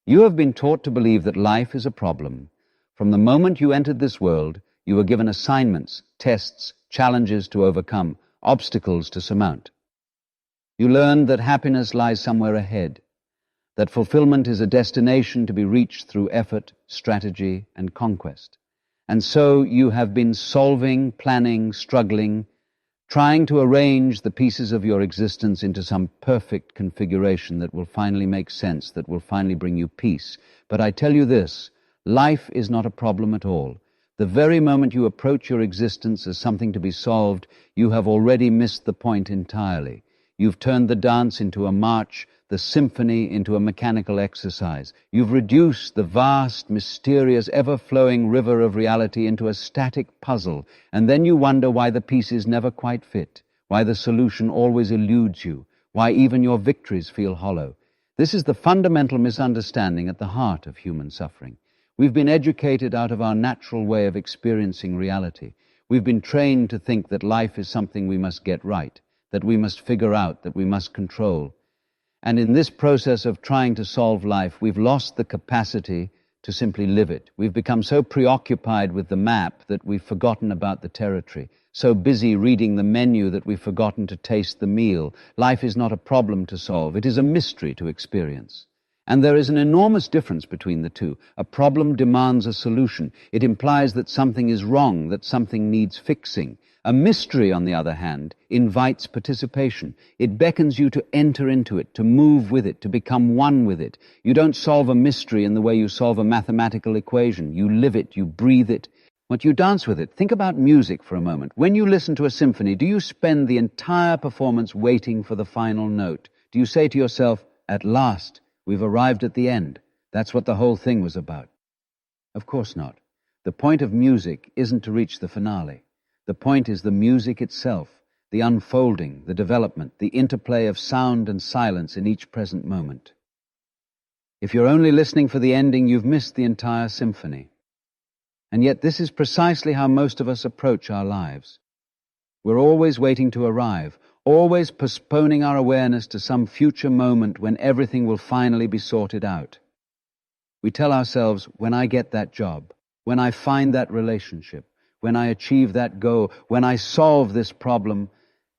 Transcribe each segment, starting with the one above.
You have been taught to believe that life is a problem. From the moment you entered this world, you were given assignments, tests, challenges to overcome, obstacles to surmount. You learned that happiness lies somewhere ahead, that fulfillment is a destination to be reached through effort, strategy, and conquest. And so you have been solving, planning, struggling, trying to arrange the pieces of your existence into some perfect configuration that will finally make sense, that will finally bring you peace. But I tell you this, life is not a problem at all. The very moment you approach your existence as something to be solved, you have already missed the point entirely. You've turned the dance into a march, the symphony into a mechanical exercise. You've reduced the vast, mysterious, ever-flowing river of reality into a static puzzle, and then you wonder why the pieces never quite fit, why the solution always eludes you, why even your victories feel hollow. This is the fundamental misunderstanding at the heart of human suffering. We've been educated out of our natural way of experiencing reality. We've been trained to think that life is something we must get right, that we must figure out, that we must control. And in this process of trying to solve life, we've lost the capacity to simply live it. We've become so preoccupied with the map that we've forgotten about the territory, so busy reading the menu that we've forgotten to taste the meal. Life is not a problem to solve. It is a mystery to experience. And there is an enormous difference between the two. A problem demands a solution. It implies that something is wrong, that something needs fixing. A mystery, on the other hand, invites participation. It beckons you to enter into it, to move with it, to become one with it. You don't solve a mystery in the way you solve a mathematical equation. You live it, you breathe it, but you dance with it. Think about music for a moment. When you listen to a symphony, do you spend the entire performance waiting for the final note? Do you say to yourself, "At last, we've arrived at the end. That's what the whole thing was about"? Of course not. The point of music isn't to reach the finale. The point is the music itself, the unfolding, the development, the interplay of sound and silence in each present moment. If you're only listening for the ending, you've missed the entire symphony. And yet this is precisely how most of us approach our lives. We're always waiting to arrive, always postponing our awareness to some future moment when everything will finally be sorted out. We tell ourselves, when I get that job, when I find that relationship, when I achieve that goal, when I solve this problem,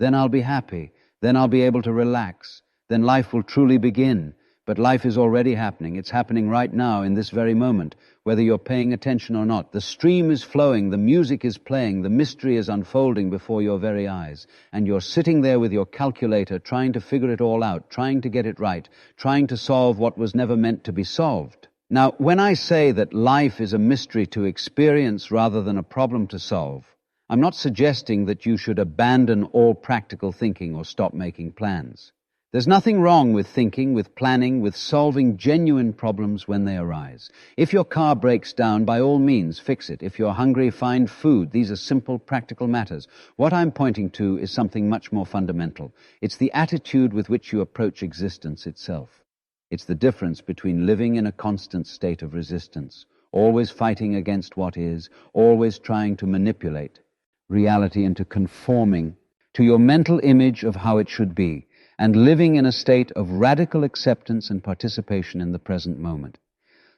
then I'll be happy, then I'll be able to relax, then life will truly begin. But life is already happening. It's happening right now in this very moment, whether you're paying attention or not. The stream is flowing, the music is playing, the mystery is unfolding before your very eyes. And you're sitting there with your calculator trying to figure it all out, trying to get it right, trying to solve what was never meant to be solved. Now, when I say that life is a mystery to experience rather than a problem to solve, I'm not suggesting that you should abandon all practical thinking or stop making plans. There's nothing wrong with thinking, with planning, with solving genuine problems when they arise. If your car breaks down, by all means, fix it. If you're hungry, find food. These are simple, practical matters. What I'm pointing to is something much more fundamental. It's the attitude with which you approach existence itself. It's the difference between living in a constant state of resistance, always fighting against what is, always trying to manipulate reality into conforming to your mental image of how it should be, and living in a state of radical acceptance and participation in the present moment.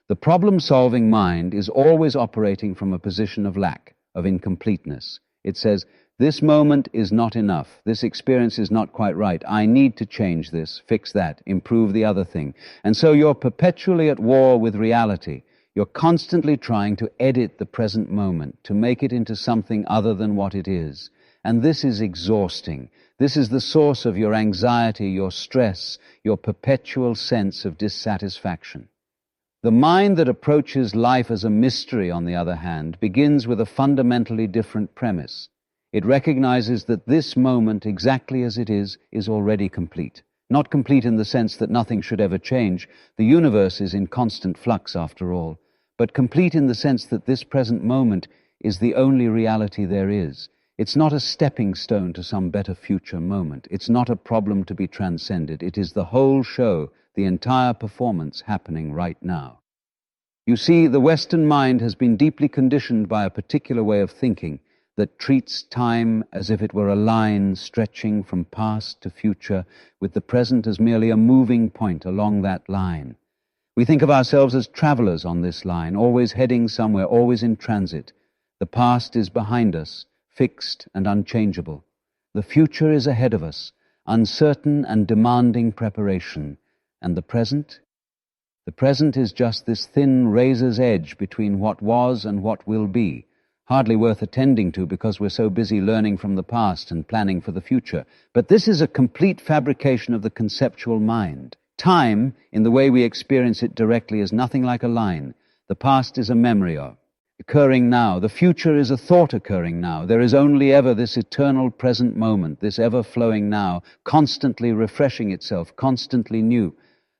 The problem-solving mind is always operating from a position of lack, of incompleteness. It says, this moment is not enough. This experience is not quite right. I need to change this, fix that, improve the other thing. And so you're perpetually at war with reality. You're constantly trying to edit the present moment, to make it into something other than what it is. And this is exhausting. This is the source of your anxiety, your stress, your perpetual sense of dissatisfaction. The mind that approaches life as a mystery, on the other hand, begins with a fundamentally different premise. It recognizes that this moment, exactly as it is already complete. Not complete in the sense that nothing should ever change. The universe is in constant flux, after all. But complete in the sense that this present moment is the only reality there is. It's not a stepping stone to some better future moment. It's not a problem to be transcended. It is the whole show, the entire performance happening right now. You see, the Western mind has been deeply conditioned by a particular way of thinking that treats time as if it were a line stretching from past to future, with the present as merely a moving point along that line. We think of ourselves as travelers on this line, always heading somewhere, always in transit. The past is behind us, fixed and unchangeable. The future is ahead of us, uncertain and demanding preparation. And the present? The present is just this thin razor's edge between what was and what will be, hardly worth attending to because we're so busy learning from the past and planning for the future. But this is a complete fabrication of the conceptual mind. Time, in the way we experience it directly, is nothing like a line. The past is a memory occurring now. The future is a thought occurring now. There is only ever this eternal present moment, this ever-flowing now, constantly refreshing itself, constantly new.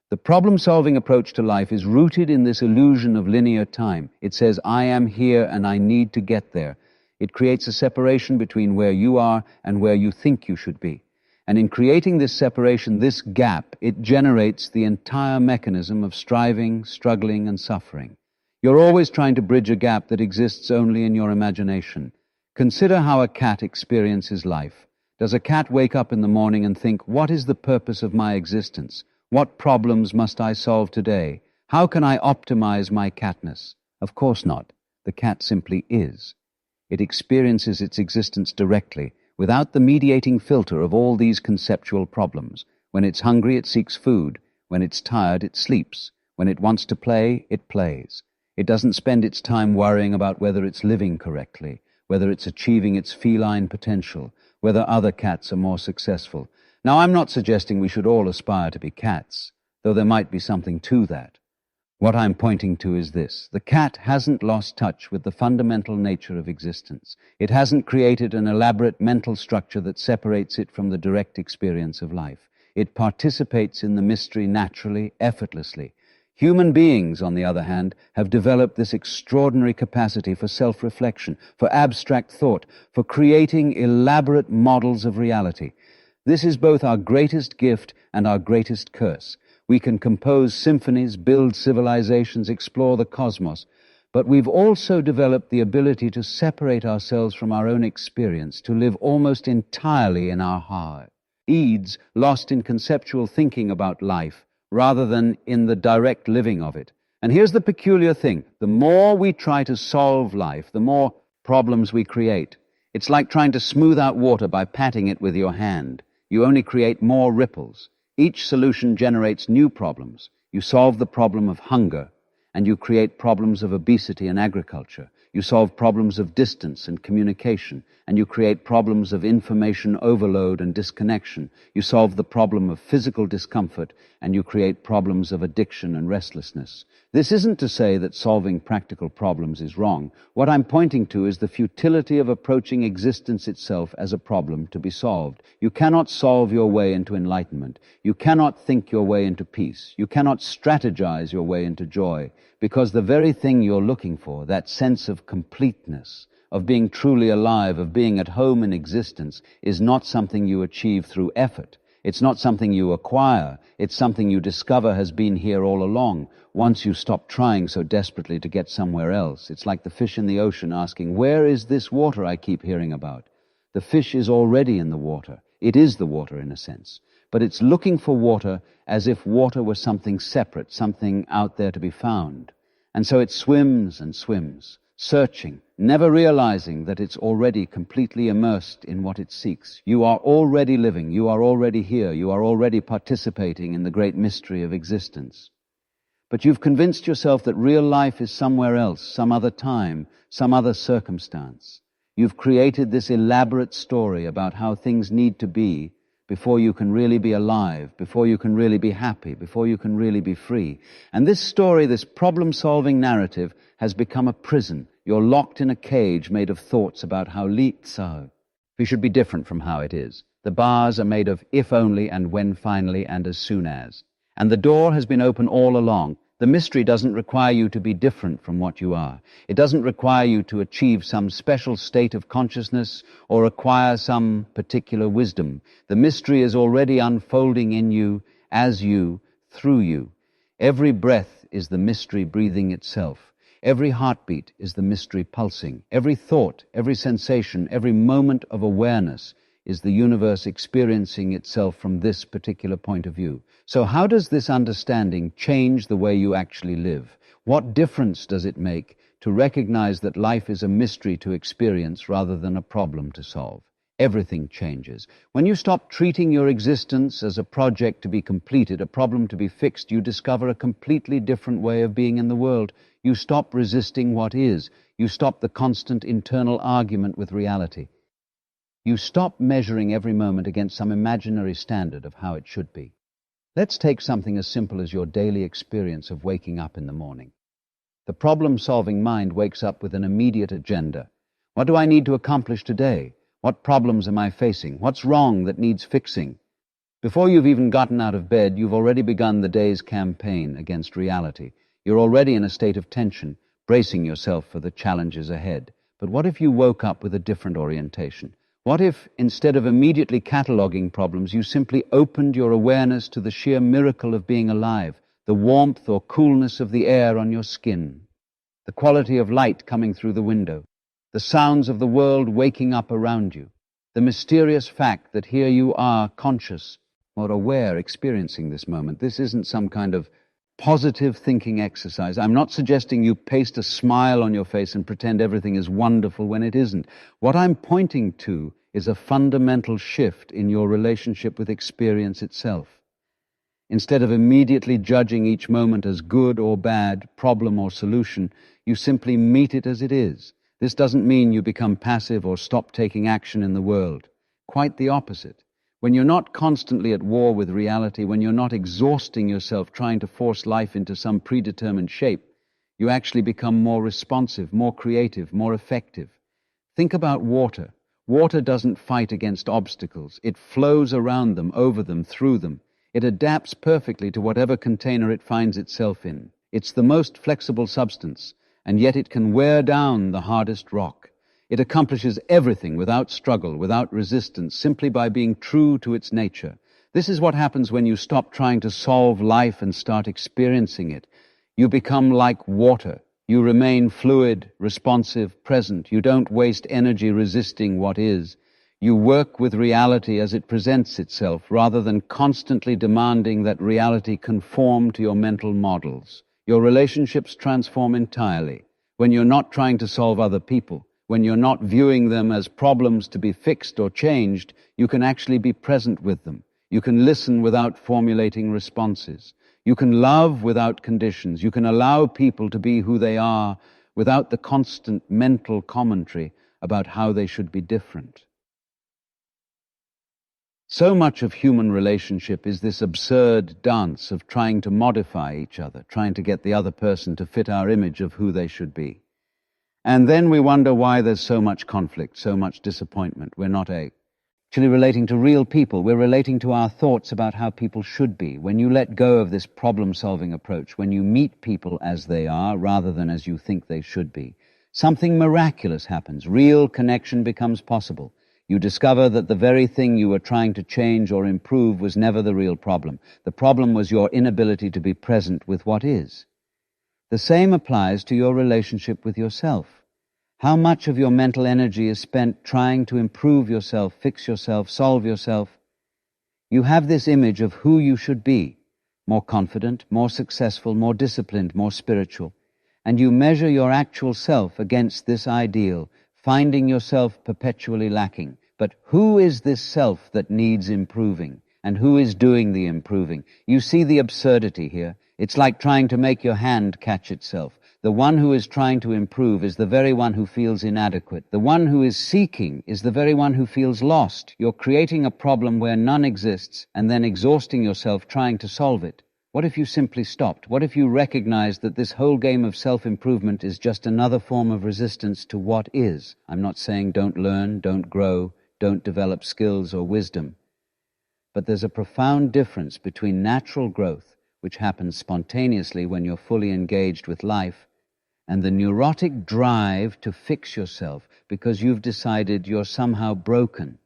The problem-solving approach to life is rooted in this illusion of linear time. It says, I am here and I need to get there. It creates a separation between where you are and where you think you should be. And in creating this separation, this gap, it generates the entire mechanism of striving, struggling, and suffering. You're always trying to bridge a gap that exists only in your imagination. Consider how a cat experiences life. Does a cat wake up in the morning and think, what is the purpose of my existence? What problems must I solve today? How can I optimize my catness? Of course not. The cat simply is. It experiences its existence directly, without the mediating filter of all these conceptual problems. When it's hungry, it seeks food. When it's tired, it sleeps. When it wants to play, it plays. It doesn't spend its time worrying about whether it's living correctly, whether it's achieving its feline potential, whether other cats are more successful. Now, I'm not suggesting we should all aspire to be cats, though there might be something to that. What I'm pointing to is this. The cat hasn't lost touch with the fundamental nature of existence. It hasn't created an elaborate mental structure that separates it from the direct experience of life. It participates in the mystery naturally, effortlessly. Human beings, on the other hand, have developed this extraordinary capacity for self-reflection, for abstract thought, for creating elaborate models of reality. This is both our greatest gift and our greatest curse. We can compose symphonies, build civilizations, explore the cosmos, but we've also developed the ability to separate ourselves from our own experience, to live almost entirely in our heart. Eads lost in conceptual thinking about life, rather than in the direct living of it. And here's the peculiar thing. The more we try to solve life, the more problems we create. It's like trying to smooth out water by patting it with your hand. You only create more ripples. Each solution generates new problems. You solve the problem of hunger, and you create problems of obesity and agriculture. You solve problems of distance and communication, and you create problems of information overload and disconnection. You solve the problem of physical discomfort, and you create problems of addiction and restlessness. This isn't to say that solving practical problems is wrong. What I'm pointing to is the futility of approaching existence itself as a problem to be solved. You cannot solve your way into enlightenment. You cannot think your way into peace. You cannot strategize your way into joy, because the very thing you're looking for, that sense of completeness, of being truly alive, of being at home in existence, is not something you achieve through effort. It's not something you acquire. It's something you discover has been here all along, once you stop trying so desperately to get somewhere else. It's like the fish in the ocean asking, where is this water I keep hearing about? The fish is already in the water. It is the water in a sense. But it's looking for water as if water were something separate, something out there to be found. And so it swims and swims, searching, never realizing that it's already completely immersed in what it seeks. You are already living, you are already here, you are already participating in the great mystery of existence. But you've convinced yourself that real life is somewhere else, some other time, some other circumstance. You've created this elaborate story about how things need to be before you can really be alive, before you can really be happy, before you can really be free. And this story, this problem-solving narrative, has become a prison. You're locked in a cage made of thoughts about how we should be different from how it is. The bars are made of if only and when finally and as soon as. And the door has been open all along. The mystery doesn't require you to be different from what you are. It doesn't require you to achieve some special state of consciousness or acquire some particular wisdom. The mystery is already unfolding in you, as you, through you. Every breath is the mystery breathing itself. Every heartbeat is the mystery pulsing. Every thought, every sensation, every moment of awareness is the universe experiencing itself from this particular point of view. So how does this understanding change the way you actually live? What difference does it make to recognize that life is a mystery to experience rather than a problem to solve? Everything changes. When you stop treating your existence as a project to be completed, a problem to be fixed, you discover a completely different way of being in the world. You stop resisting what is. You stop the constant internal argument with reality. You stop measuring every moment against some imaginary standard of how it should be. Let's take something as simple as your daily experience of waking up in the morning. The problem-solving mind wakes up with an immediate agenda. What do I need to accomplish today? What problems am I facing? What's wrong that needs fixing? Before you've even gotten out of bed, you've already begun the day's campaign against reality. You're already in a state of tension, bracing yourself for the challenges ahead. But what if you woke up with a different orientation? What if, instead of immediately cataloging problems, you simply opened your awareness to the sheer miracle of being alive, the warmth or coolness of the air on your skin, the quality of light coming through the window, the sounds of the world waking up around you, the mysterious fact that here you are, conscious or aware, experiencing this moment. This isn't some kind of positive thinking exercise. I'm not suggesting you paste a smile on your face and pretend everything is wonderful when it isn't. What I'm pointing to is a fundamental shift in your relationship with experience itself. Instead of immediately judging each moment as good or bad, problem or solution, you simply meet it as it is. This doesn't mean you become passive or stop taking action in the world. Quite the opposite. When you're not constantly at war with reality, when you're not exhausting yourself trying to force life into some predetermined shape, you actually become more responsive, more creative, more effective. Think about water. Water doesn't fight against obstacles. It flows around them, over them, through them. It adapts perfectly to whatever container it finds itself in. It's the most flexible substance, and yet it can wear down the hardest rock. It accomplishes everything without struggle, without resistance, simply by being true to its nature. This is what happens when you stop trying to solve life and start experiencing it. You become like water. You remain fluid, responsive, present. You don't waste energy resisting what is. You work with reality as it presents itself, rather than constantly demanding that reality conform to your mental models. Your relationships transform entirely when you're not trying to solve other people. When you're not viewing them as problems to be fixed or changed, you can actually be present with them. You can listen without formulating responses. You can love without conditions. You can allow people to be who they are without the constant mental commentary about how they should be different. So much of human relationship is this absurd dance of trying to modify each other, trying to get the other person to fit our image of who they should be. And then we wonder why there's so much conflict, so much disappointment. We're not actually relating to real people. We're relating to our thoughts about how people should be. When you let go of this problem-solving approach, when you meet people as they are rather than as you think they should be, something miraculous happens. Real connection becomes possible. You discover that the very thing you were trying to change or improve was never the real problem. The problem was your inability to be present with what is. The same applies to your relationship with yourself. How much of your mental energy is spent trying to improve yourself, fix yourself, solve yourself? You have this image of who you should be, more confident, more successful, more disciplined, more spiritual, and you measure your actual self against this ideal, finding yourself perpetually lacking. But who is this self that needs improving? And who is doing the improving? You see the absurdity here. It's like trying to make your hand catch itself. The one who is trying to improve is the very one who feels inadequate. The one who is seeking is the very one who feels lost. You're creating a problem where none exists and then exhausting yourself trying to solve it. What if you simply stopped? What if you recognized that this whole game of self-improvement is just another form of resistance to what is? I'm not saying don't learn, don't grow, don't develop skills or wisdom. But there's a profound difference between natural growth, which happens spontaneously when you're fully engaged with life, and the neurotic drive to fix yourself because you've decided you're somehow broken.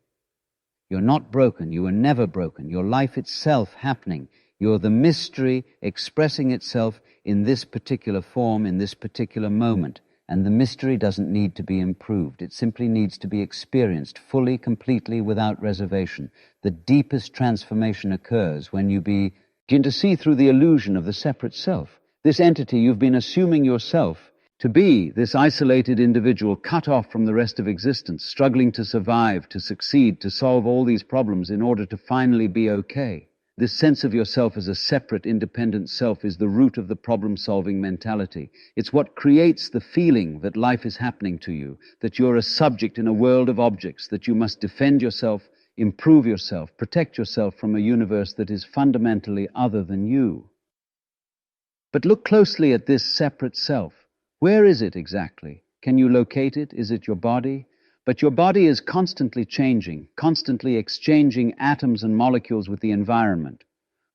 You're not broken. You were never broken. Your life itself happening. You're the mystery expressing itself in this particular form, in this particular moment. And the mystery doesn't need to be improved. It simply needs to be experienced fully, completely, without reservation. The deepest transformation occurs when you begin to see through the illusion of the separate self. This entity you've been assuming yourself to be, this isolated individual cut off from the rest of existence, struggling to survive, to succeed, to solve all these problems in order to finally be okay. This sense of yourself as a separate, independent self is the root of the problem-solving mentality. It's what creates the feeling that life is happening to you, that you're a subject in a world of objects, that you must defend yourself, improve yourself, protect yourself from a universe that is fundamentally other than you. But look closely at this separate self. Where is it exactly? Can you locate it? Is it your body? But your body is constantly changing, constantly exchanging atoms and molecules with the environment.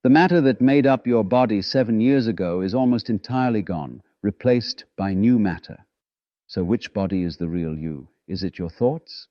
The matter that made up your body 7 years ago is almost entirely gone, replaced by new matter. So which body is the real you? Is it your thoughts?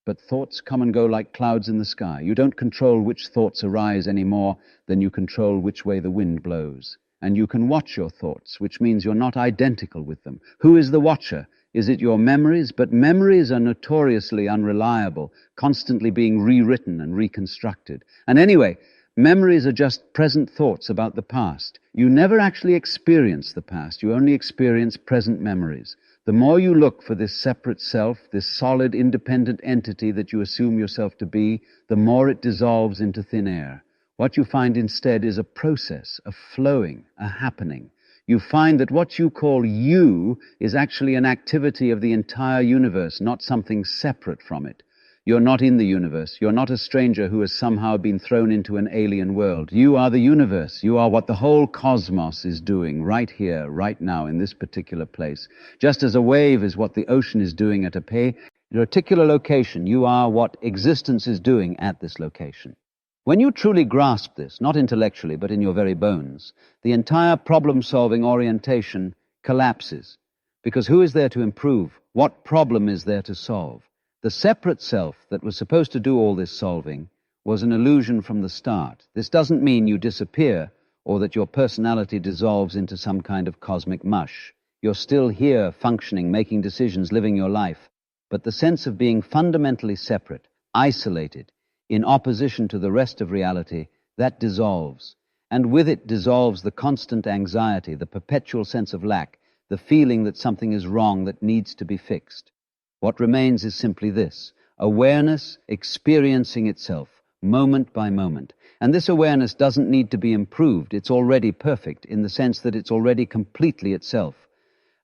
But thoughts come and go like clouds in the sky. You don't control which thoughts arise any more than you control which way the wind blows. And you can watch your thoughts, which means you're not identical with them. Who is the watcher? Is it your memories? But memories are notoriously unreliable, constantly being rewritten and reconstructed. And anyway, memories are just present thoughts about the past. You never actually experience the past. You only experience present memories. The more you look for this separate self, this solid, independent entity that you assume yourself to be, the more it dissolves into thin air. What you find instead is a process, a flowing, a happening. You find that what you call you is actually an activity of the entire universe, not something separate from it. You're not in the universe. You're not a stranger who has somehow been thrown into an alien world. You are the universe. You are what the whole cosmos is doing right here, right now, in this particular place. Just as a wave is what the ocean is doing at a particular location, you are what existence is doing at this location. When you truly grasp this, not intellectually, but in your very bones, the entire problem-solving orientation collapses. Because who is there to improve? What problem is there to solve? The separate self that was supposed to do all this solving was an illusion from the start. This doesn't mean you disappear or that your personality dissolves into some kind of cosmic mush. You're still here, functioning, making decisions, living your life. But the sense of being fundamentally separate, isolated, in opposition to the rest of reality, that dissolves. And with it dissolves the constant anxiety, the perpetual sense of lack, the feeling that something is wrong that needs to be fixed. What remains is simply this: awareness experiencing itself, moment by moment. And this awareness doesn't need to be improved. It's already perfect, in the sense that it's already completely itself.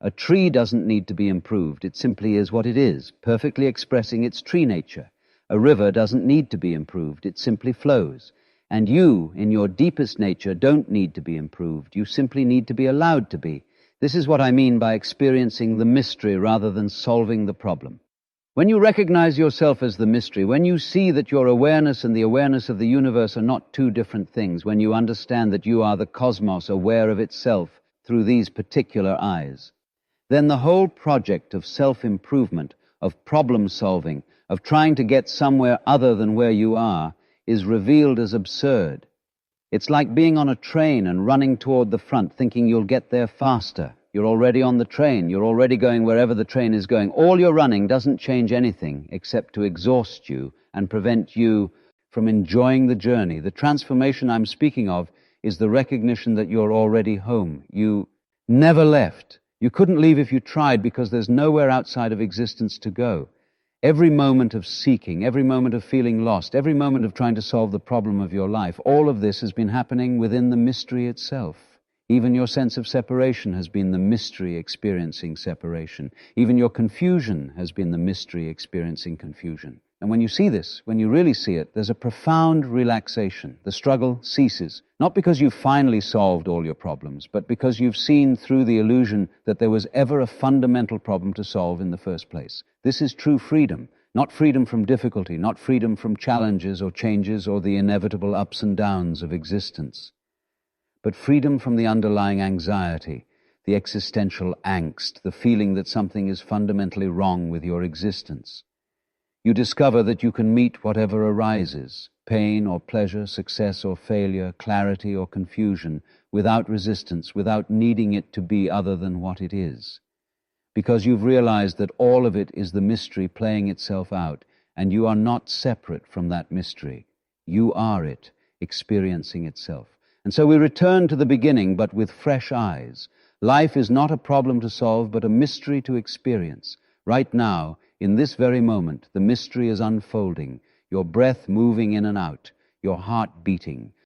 A tree doesn't need to be improved. It simply is what it is, perfectly expressing its tree nature. A river doesn't need to be improved. It simply flows. And you, in your deepest nature, don't need to be improved. You simply need to be allowed to be. This is what I mean by experiencing the mystery rather than solving the problem. When you recognize yourself as the mystery, when you see that your awareness and the awareness of the universe are not two different things, when you understand that you are the cosmos aware of itself through these particular eyes, then the whole project of self-improvement, of problem-solving, of trying to get somewhere other than where you are, is revealed as absurd. It's like being on a train and running toward the front, thinking you'll get there faster. You're already on the train. You're already going wherever the train is going. All your running doesn't change anything except to exhaust you and prevent you from enjoying the journey. The transformation I'm speaking of is the recognition that you're already home. You never left. You couldn't leave if you tried, because there's nowhere outside of existence to go. Every moment of seeking, every moment of feeling lost, every moment of trying to solve the problem of your life, all of this has been happening within the mystery itself. Even your sense of separation has been the mystery experiencing separation. Even your confusion has been the mystery experiencing confusion. And when you see this, when you really see it, there's a profound relaxation. The struggle ceases, not because you've finally solved all your problems, but because you've seen through the illusion that there was ever a fundamental problem to solve in the first place. This is true freedom, not freedom from difficulty, not freedom from challenges or changes or the inevitable ups and downs of existence, but freedom from the underlying anxiety, the existential angst, the feeling that something is fundamentally wrong with your existence. You discover that you can meet whatever arises, pain or pleasure, success or failure, clarity or confusion, without resistance, without needing it to be other than what it is. because you've realized that all of it is the mystery playing itself out, and you are not separate from that mystery. You are it, experiencing itself. And so we return to the beginning, but with fresh eyes. Life is not a problem to solve, but a mystery to experience. Right now, in this very moment, the mystery is unfolding, your breath moving in and out, your heart beating.